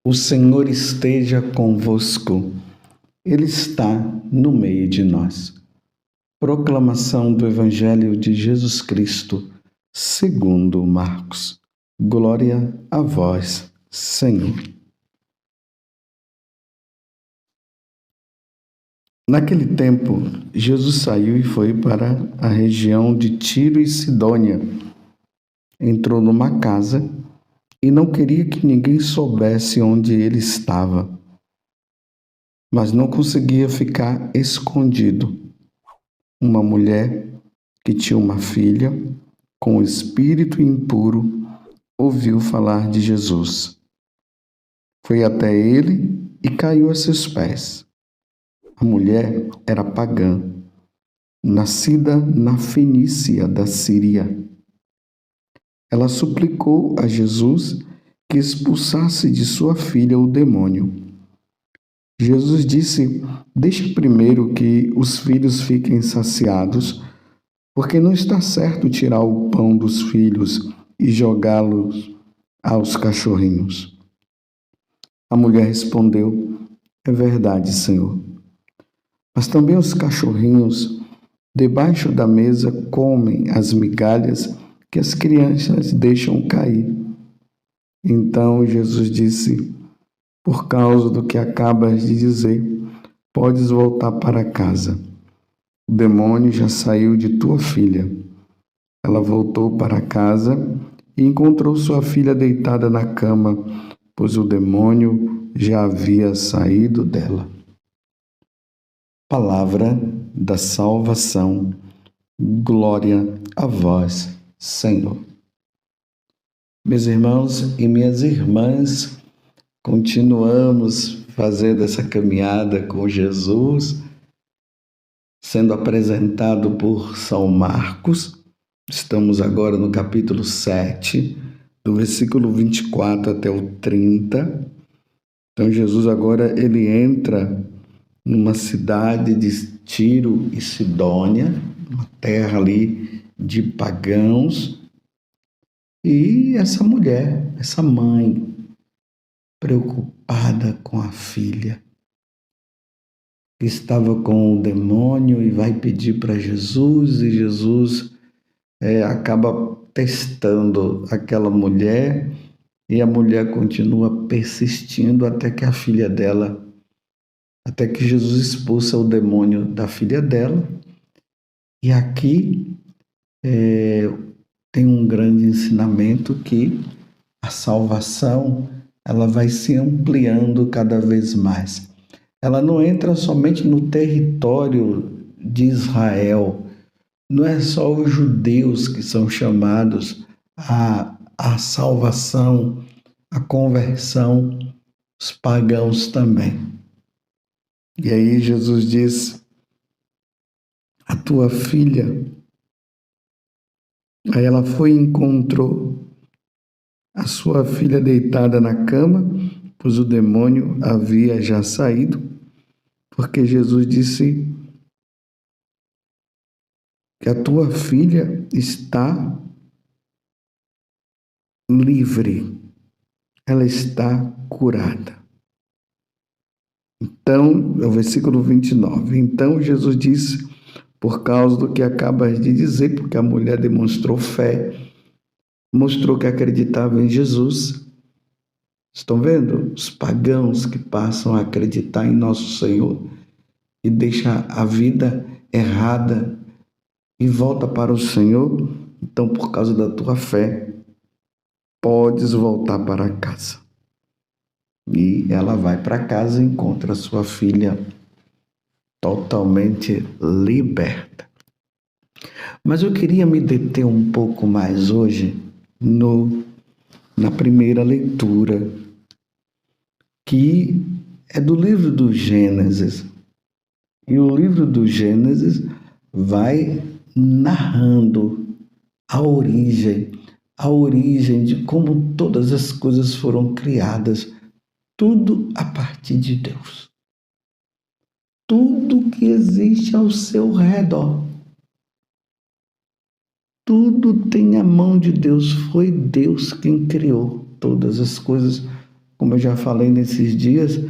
O Senhor esteja convosco, Ele está no meio de nós. Proclamação do Evangelho de Jesus Cristo, segundo Marcos. Glória a vós, Senhor. Naquele tempo, Jesus saiu e foi para a região de Tiro e Sidônia. Entrou numa casa e não queria que ninguém soubesse onde ele estava, mas não conseguia ficar escondido. Uma mulher que tinha uma filha com espírito impuro ouviu falar de Jesus. Foi até ele e caiu a seus pés. A mulher era pagã, nascida na Fenícia da Síria. Ela suplicou a Jesus que expulsasse de sua filha o demônio. Jesus disse: deixe primeiro que os filhos fiquem saciados, porque não está certo tirar o pão dos filhos e jogá-los aos cachorrinhos. A mulher respondeu: é verdade, Senhor. Mas também os cachorrinhos debaixo da mesa comem as migalhas que as crianças deixam cair. Então Jesus disse: por causa do que acabas de dizer, podes voltar para casa. O demônio já saiu de tua filha. Ela voltou para casa e encontrou sua filha deitada na cama, pois o demônio já havia saído dela. Palavra da salvação. Glória a vós, Senhor. Meus irmãos e minhas irmãs, continuamos fazendo essa caminhada com Jesus, sendo apresentado por São Marcos. Estamos agora no capítulo 7, do versículo 24 até o 30. Então Jesus agora ele entra numa cidade de Tiro e Sidônia, uma terra ali de pagãos. E essa mulher, essa mãe, preocupada com a filha, que estava com o demônio e vai pedir para Jesus, e Jesus acaba testando aquela mulher, e a mulher continua persistindo até que até que Jesus expulsa o demônio da filha dela. E aqui tem um grande ensinamento que a salvação ela vai se ampliando cada vez mais. Ela não entra somente no território de Israel. Não é só os judeus que são chamados à salvação, à conversão, os pagãos também. E aí Jesus diz: a tua filha. Aí ela foi e encontrou a sua filha deitada na cama, pois o demônio havia já saído, porque Jesus disse que a tua filha está livre, ela está curada. Então, é o versículo 29. Então Jesus disse: por causa do que acabas de dizer, porque a mulher demonstrou fé, mostrou que acreditava em Jesus. Estão vendo? Os pagãos que passam a acreditar em nosso Senhor e deixam a vida errada e volta para o Senhor. Então, por causa da tua fé, podes voltar para casa. E ela vai para casa e encontra a sua filha totalmente liberta. Mas eu queria me deter um pouco mais hoje na primeira leitura, que é do livro do Gênesis. E o livro do Gênesis vai narrando a origem de como todas as coisas foram criadas, tudo a partir de Deus. Tudo que existe ao seu redor, tudo tem a mão de Deus. Foi Deus quem criou todas as coisas como eu já falei nesses dias,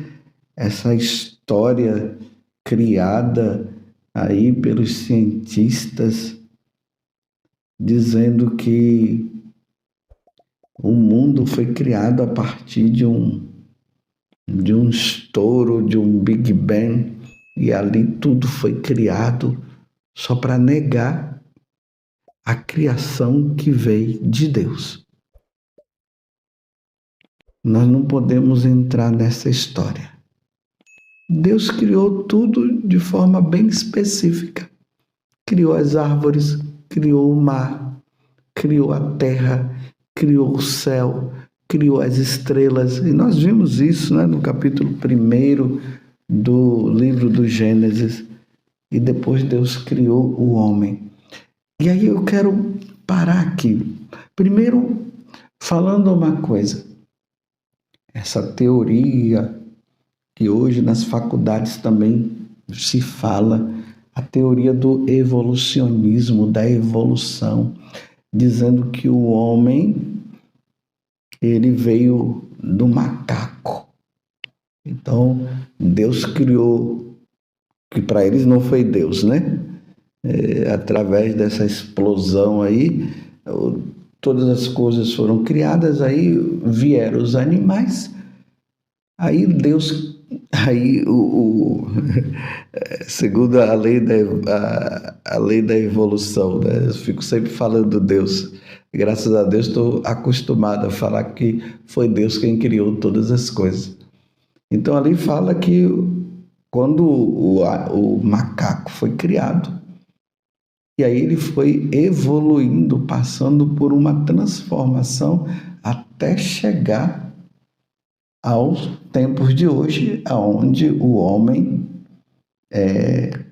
essa história criada aí pelos cientistas, dizendo que o mundo foi criado a partir de um estouro, de um Big Bang, e ali tudo foi criado só para negar a criação que veio de Deus. Nós não podemos entrar nessa história. Deus criou tudo de forma bem específica. Criou as árvores, criou o mar, criou a terra, criou o céu, criou as estrelas. E nós vimos isso, né, no capítulo 1 do livro do Gênesis. E depois Deus criou o homem. E aí eu quero parar aqui. Primeiro, falando uma coisa. Essa teoria que hoje nas faculdades também se fala, a teoria do evolucionismo, da evolução, dizendo que o homem, ele veio do macaco. Então, Deus criou, que para eles não foi Deus, né? Através dessa explosão aí, todas as coisas foram criadas, aí vieram os animais, aí Deus, segundo a lei da evolução, né? Eu fico sempre falando Deus, graças a Deus estou acostumado a falar que foi Deus quem criou todas as coisas. Então ali fala que quando o macaco foi criado, e aí ele foi evoluindo, passando por uma transformação até chegar aos tempos de hoje, onde o homem,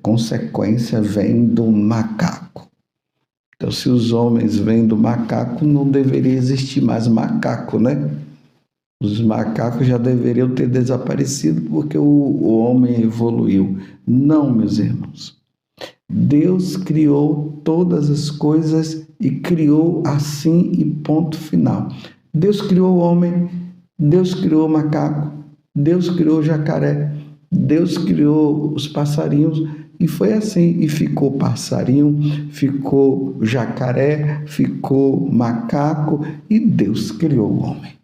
consequência, vem do macaco. Então, se os homens vêm do macaco, não deveria existir mais macaco, né? Os macacos já deveriam ter desaparecido porque o homem evoluiu. Não, meus irmãos. Deus criou todas as coisas e criou assim e ponto final. Deus criou o homem, Deus criou o macaco, Deus criou o jacaré, Deus criou os passarinhos e foi assim. E ficou passarinho, ficou jacaré, ficou macaco e Deus criou o homem.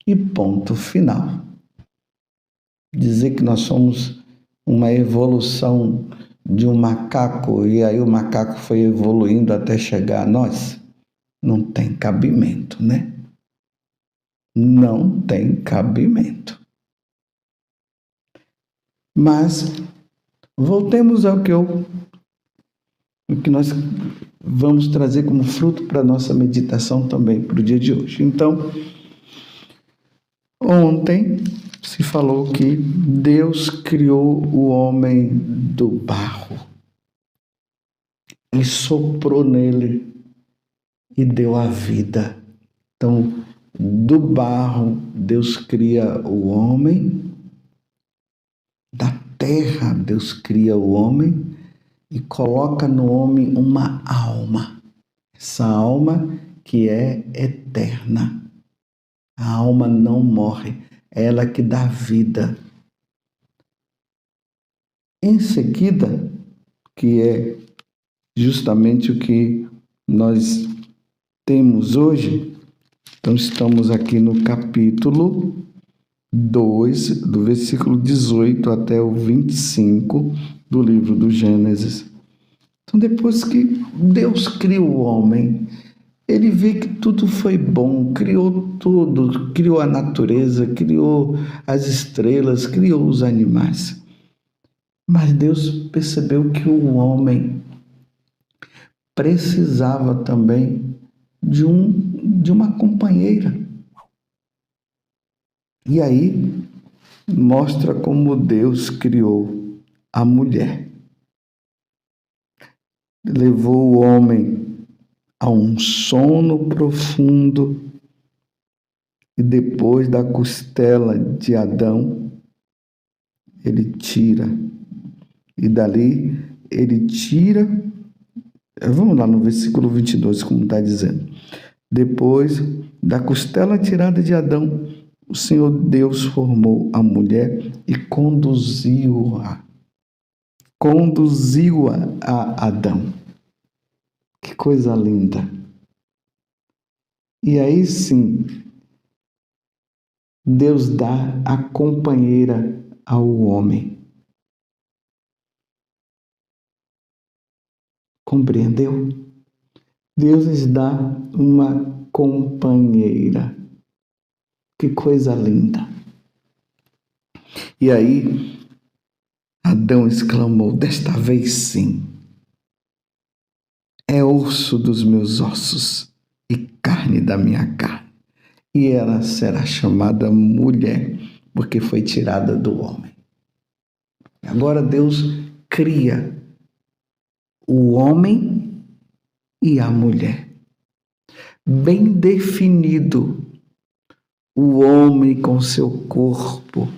E ponto final. Dizer que nós somos uma evolução de um macaco e aí o macaco foi evoluindo até chegar a nós, não tem cabimento, né? Não tem cabimento. Mas voltemos ao que nós vamos trazer como fruto para a nossa meditação também para o dia de hoje. Então, ontem se falou que Deus criou o homem do barro. Ele soprou nele e deu a vida. Então, do barro, Deus cria o homem. Da terra, Deus cria o homem e coloca no homem uma alma. Essa alma que é eterna. A alma não morre. É ela que dá vida. Em seguida, que é justamente o que nós temos hoje, então estamos aqui no capítulo 2, do versículo 18 até o 25 do livro do Gênesis. Então, depois que Deus criou o homem, ele vê que tudo foi bom, criou tudo, criou a natureza, criou as estrelas, criou os animais. Mas Deus percebeu que o homem precisava também de uma companheira. E aí mostra como Deus criou a mulher. Levou o homem a um sono profundo e depois da costela de Adão, ele tira. E dali ele tira, vamos lá no versículo 22, como está dizendo. Depois da costela tirada de Adão, o Senhor Deus formou a mulher e conduziu-a a Adão. Que coisa linda! E aí sim, Deus dá a companheira ao homem. Compreendeu? Deus lhes dá uma companheira. Que coisa linda! E aí, Adão exclamou: desta vez sim, é osso dos meus ossos e carne da minha carne. E ela será chamada mulher, porque foi tirada do homem. Agora Deus cria o homem e a mulher. Bem definido, o homem com seu corpo,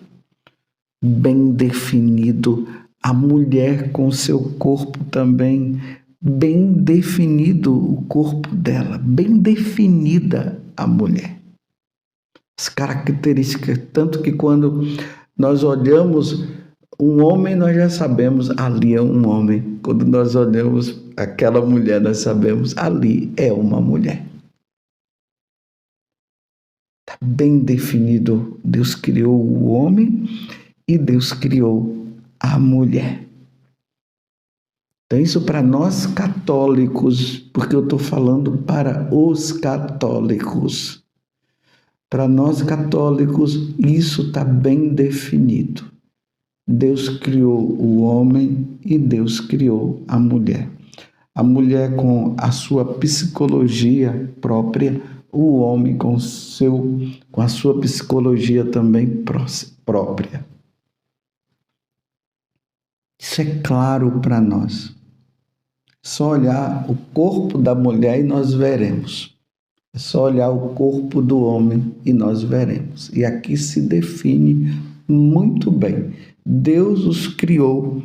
bem definido, a mulher com seu corpo também, bem definido o corpo dela, bem definida a mulher. As características, tanto que quando nós olhamos um homem, nós já sabemos, ali é um homem. Quando nós olhamos aquela mulher, nós sabemos, ali é uma mulher. Está bem definido. Deus criou o homem e Deus criou a mulher. Então, isso para nós católicos, porque eu estou falando para os católicos. Para nós católicos, isso está bem definido. Deus criou o homem e Deus criou a mulher. A mulher com a sua psicologia própria, o homem com a sua psicologia também própria. Isso é claro para nós. Só olhar o corpo da mulher e nós veremos. É só olhar o corpo do homem e nós veremos. E aqui se define muito bem. Deus os criou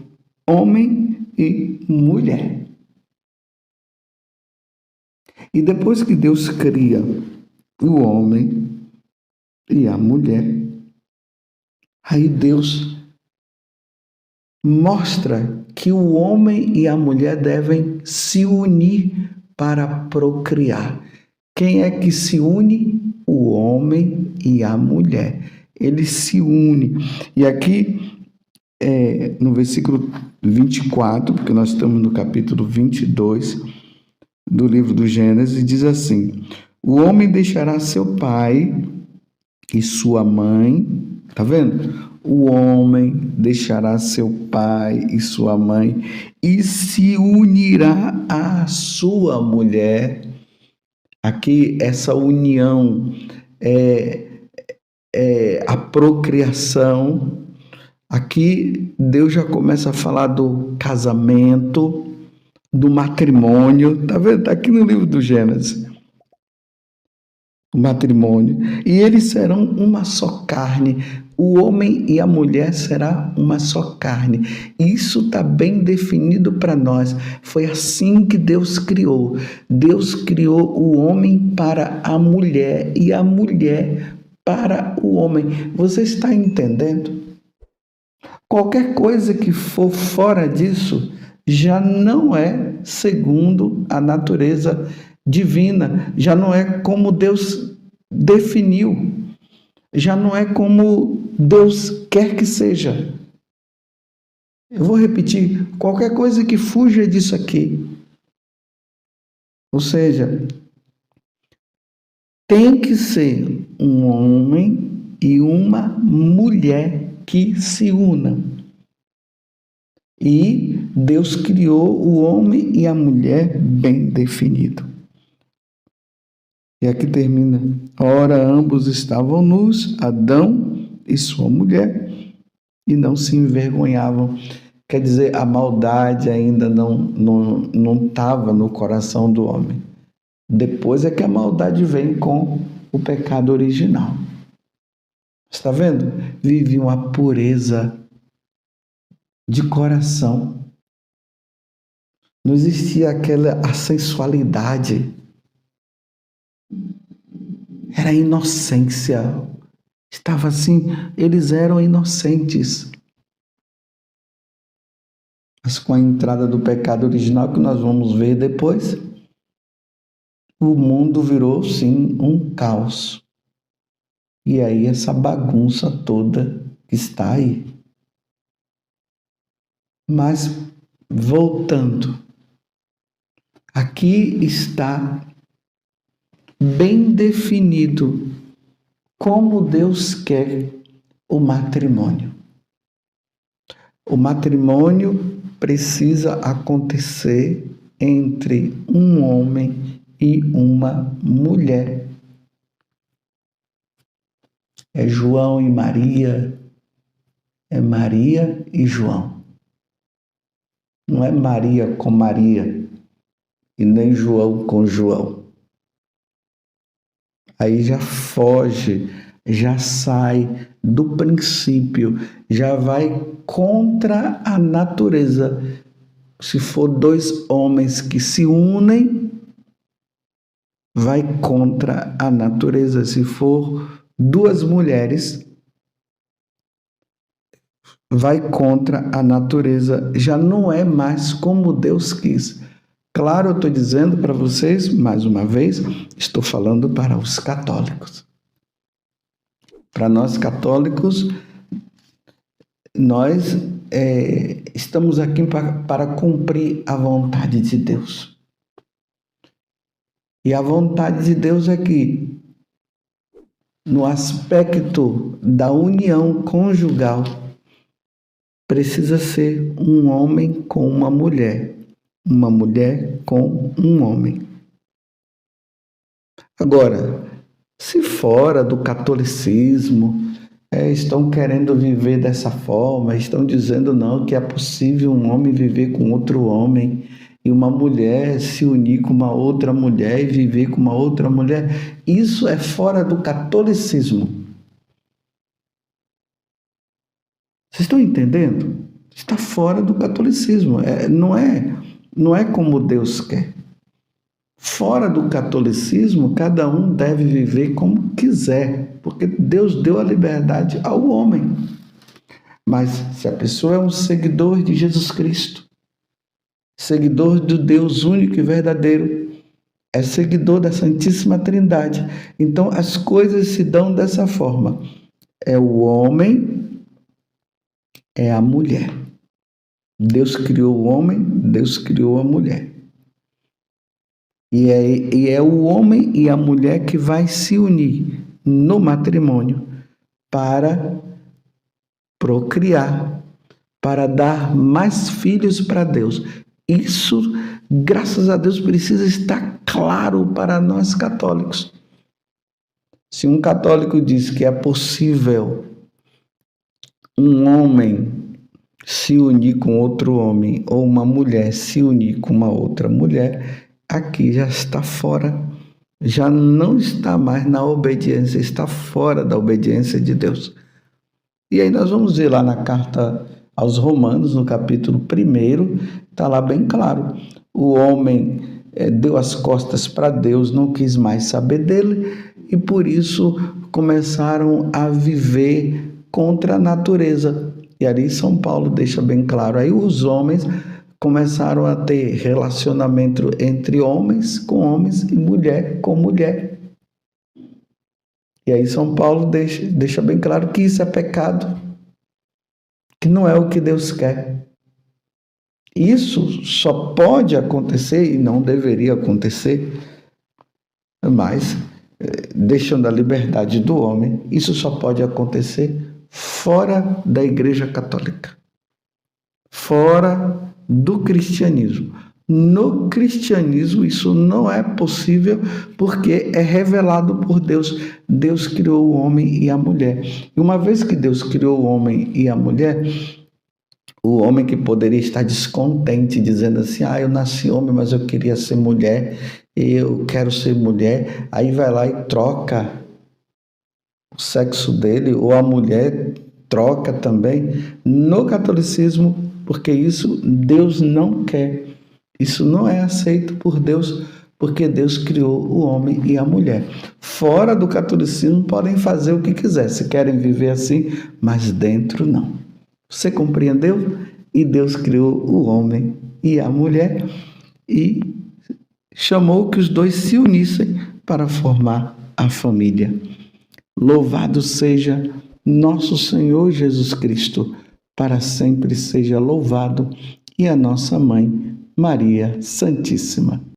homem e mulher. E depois que Deus cria o homem e a mulher, aí Deus mostra que o homem e a mulher devem se unir para procriar. Quem é que se une? O homem e a mulher. Eles se unem. E aqui, no versículo 24, porque nós estamos no capítulo 22 do livro do Gênesis, diz assim: o homem deixará seu pai e sua mãe. Tá vendo? O homem deixará seu pai e sua mãe e se unirá à sua mulher. Aqui, essa união é a procriação. Aqui, Deus já começa a falar do casamento, do matrimônio. Tá vendo? Está aqui no livro do Gênesis. O matrimônio. E eles serão uma só carne. O homem e a mulher será uma só carne. Isso está bem definido para nós. Foi assim que Deus criou. Deus criou o homem para a mulher e a mulher para o homem. Você está entendendo? Qualquer coisa que for fora disso já não é segundo a natureza divina, já não é como Deus definiu, já não é como Deus quer que seja. Eu vou repetir, qualquer coisa que fuja disso aqui, ou seja, tem que ser um homem e uma mulher que se unam. E Deus criou o homem e a mulher bem definido. E aqui termina. Ora, ambos estavam nus, Adão e sua mulher, e não se envergonhavam. Quer dizer, a maldade ainda não estava no coração do homem. Depois é que a maldade vem com o pecado original. Está vendo? Vive uma pureza de coração. Não existia a sensualidade. Era a inocência. Estava assim, eles eram inocentes. Mas com a entrada do pecado original, que nós vamos ver depois, o mundo virou, sim, um caos. E aí essa bagunça toda está aí. Mas, voltando, aqui está bem definido como Deus quer o matrimônio. O matrimônio precisa acontecer entre um homem e uma mulher. É João e Maria, é Maria e João. Não é Maria com Maria e nem João com João. Aí já foge, já sai do princípio, já vai contra a natureza. Se for dois homens que se unem, vai contra a natureza. Se for duas mulheres, vai contra a natureza. Já não é mais como Deus quis. Claro, eu estou dizendo para vocês, mais uma vez, estou falando para os católicos. Para nós católicos, nós estamos aqui para cumprir a vontade de Deus. E a vontade de Deus é que, no aspecto da união conjugal, precisa ser um homem com uma mulher com um homem. Agora, se fora do catolicismo, estão querendo viver dessa forma, estão dizendo não, que é possível um homem viver com outro homem e uma mulher se unir com uma outra mulher e viver com uma outra mulher, isso é fora do catolicismo. Vocês estão entendendo? Está fora do catolicismo, não é como Deus quer. Fora do catolicismo, cada um deve viver como quiser, porque Deus deu a liberdade ao homem. Mas se a pessoa é um seguidor de Jesus Cristo, seguidor do Deus único e verdadeiro, é seguidor da Santíssima Trindade, então as coisas se dão dessa forma. É o homem, é a mulher. Deus criou o homem, Deus criou a mulher. E é o homem e a mulher que vai se unir no matrimônio para procriar, para dar mais filhos para Deus. Isso, graças a Deus, precisa estar claro para nós católicos. Se um católico diz que é possível um homem se unir com outro homem ou uma mulher se unir com uma outra mulher, aqui já está fora, já não está mais na obediência, está fora da obediência de Deus. E aí nós vamos ver lá na carta aos Romanos, no capítulo 1, está lá bem claro. O homem deu as costas para Deus, não quis mais saber dele, e por isso começaram a viver contra a natureza. E ali São Paulo deixa bem claro. Aí os homens começaram a ter relacionamento entre homens com homens e mulher com mulher. E aí São Paulo deixa bem claro que isso é pecado, que não é o que Deus quer. Isso só pode acontecer, e não deveria acontecer, mas deixando a liberdade do homem, isso só pode acontecer fora da Igreja Católica, fora do cristianismo. No cristianismo isso não é possível porque é revelado por Deus. Deus criou o homem e a mulher. E uma vez que Deus criou o homem e a mulher, o homem que poderia estar descontente, dizendo assim, eu nasci homem, mas eu queria ser mulher, eu quero ser mulher, aí vai lá e troca o sexo dele, ou a mulher troca também. No catolicismo, porque isso Deus não quer. Isso não é aceito por Deus, porque Deus criou o homem e a mulher. Fora do catolicismo podem fazer o que quiser, se querem viver assim, mas dentro não. Você compreendeu? E Deus criou o homem e a mulher e chamou que os dois se unissem para formar a família. Louvado seja nosso Senhor Jesus Cristo, para sempre seja louvado, e a nossa mãe, Maria Santíssima.